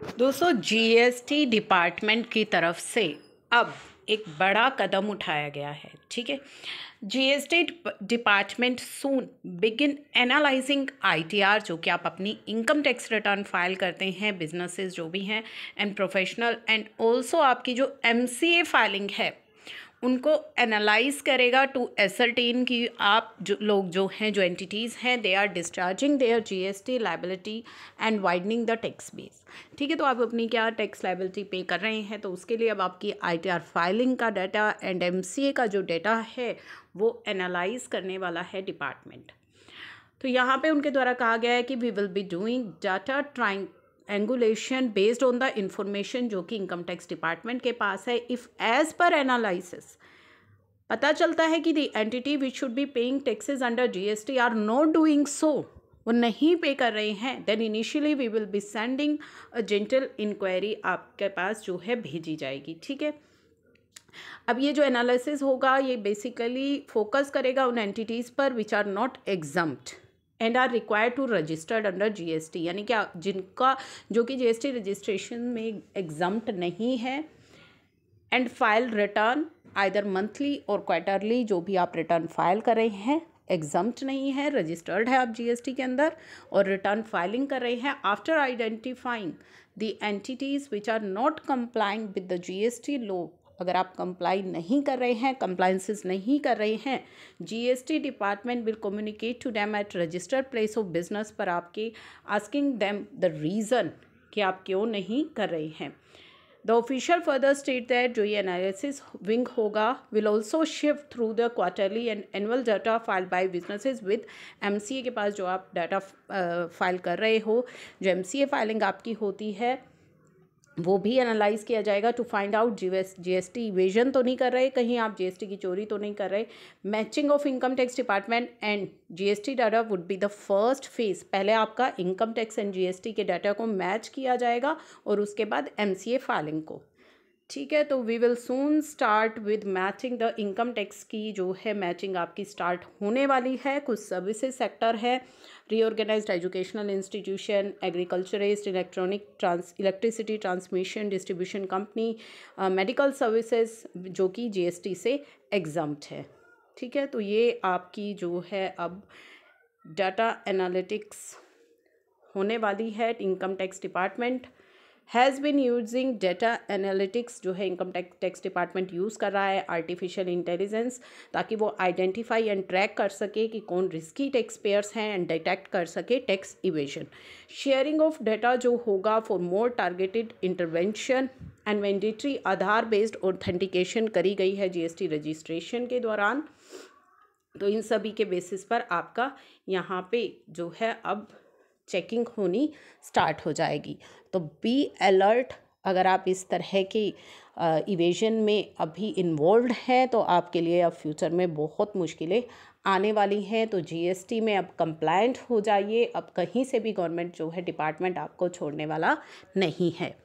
दोस्तों, GST department की तरफ से अब एक बड़ा कदम उठाया गया है। ठीक है, जीएसटी डिपार्टमेंट सून बिगिन एनालाइजिंग आईटीआर, जो कि आप अपनी इनकम टैक्स रिटर्न फाइल करते हैं, बिजनेसेस जो भी हैं एंड प्रोफेशनल, एंड ऑल्सो आपकी जो एमसीए फाइलिंग है उनको एनालाइज करेगा टू एसरटेन कि आप जो लोग जो हैं, जो एंटिटीज़ हैं, they are discharging their GST liability and widening the tax base. ठीक है, तो आप अपनी क्या टैक्स लायबिलिटी पे कर रहे हैं, तो उसके लिए अब आपकी आईटीआर फाइलिंग का डाटा एंड एमसीए का जो डाटा है वो एनालाइज करने वाला है डिपार्टमेंट। तो यहाँ पे उनके द्वारा कहा गया है कि we will be doing data triangulation based on the information जो कि इनकम टैक्स डिपार्टमेंट के पास है। इफ़ एज पर एनालिसिस पता चलता है कि the entity which should be paying taxes under GST are not doing so, वो नहीं पे कर रहे हैं, then initially we will be sending a gentle inquiry आपके पास जो है भेजी जाएगी। ठीक है, अब ये जो एनालिसिस होगा ये बेसिकली फोकस करेगा उन एंटिटीज़ पर which are not exempt and are required to registered under GST, यानी क्या जिनका जो कि जीएसटी रजिस्ट्रेशन में एग्जम्प्ट नहीं है, and file return either monthly और क्वार्टरली, जो भी आप रिटर्न फाइल कर रहे हैं एग्जम्प्ट नहीं है, रजिस्टर्ड है आप जीएसटी के अंदर और रिटर्न फाइलिंग कर रहे हैं। After identifying the entities which are not complying with the GST law, अगर आप कंप्लाई नहीं कर रहे हैं, कंप्लाइंसेस नहीं कर रहे हैं, GST department will communicate to them at registered place of business पर आपके आस्किंग देम द रीज़न कि आप क्यों नहीं कर रहे हैं। The official further state that जो ये एनालिसिस विंग होगा will also shift through the quarterly and annual data file by businesses with MCA के पास जो आप डाटा फाइल कर रहे हो, जो एमसीए फाइलिंग आपकी होती है वो भी एनालाइज किया जाएगा to find out GST evasion तो नहीं कर रहे, कहीं आप जीएसटी की चोरी तो नहीं कर रहे। Matching of income tax department and GST data would be the first phase. पहले आपका इनकम टैक्स एंड जीएसटी के डाटा को मैच किया जाएगा और उसके बाद एमसीए फाइलिंग को। ठीक है, तो we will soon start with matching the income tax की जो है मैचिंग आपकी स्टार्ट होने वाली है। कुछ सर्विसेज सेक्टर है, reorganised educational institution, agriculturist, electricity transmission distribution company, medical services जो कि जीएसटी से एग्जम्प्ट है। ठीक है, तो ये आपकी जो है अब डाटा एनालिटिक्स होने वाली है। Income tax department has been using data analytics, जो है इनकम टैक्स डिपार्टमेंट यूज़ कर रहा है आर्टिफिशियल इंटेलिजेंस, ताकि वो आइडेंटिफाई एंड ट्रैक कर सके कि कौन रिस्की टैक्स पेयर्स हैं एंड डिटेक्ट कर सके tax evasion. Sharing of data जो होगा for more targeted intervention and mandatory Aadhaar based authentication करी गई है जीएसटी रजिस्ट्रेशन के दौरान। तो इन सभी के बेसिस पर आपका यहाँ पे जो है अब चेकिंग होनी स्टार्ट हो जाएगी। तो बी अलर्ट, अगर आप इस तरह की इवेजन में अभी इन्वॉल्व हैं तो आपके लिए अब फ्यूचर में बहुत मुश्किलें आने वाली हैं। तो जीएसटी में अब कंप्लायंट हो जाइए, अब कहीं से भी गवर्नमेंट जो है डिपार्टमेंट आपको छोड़ने वाला नहीं है।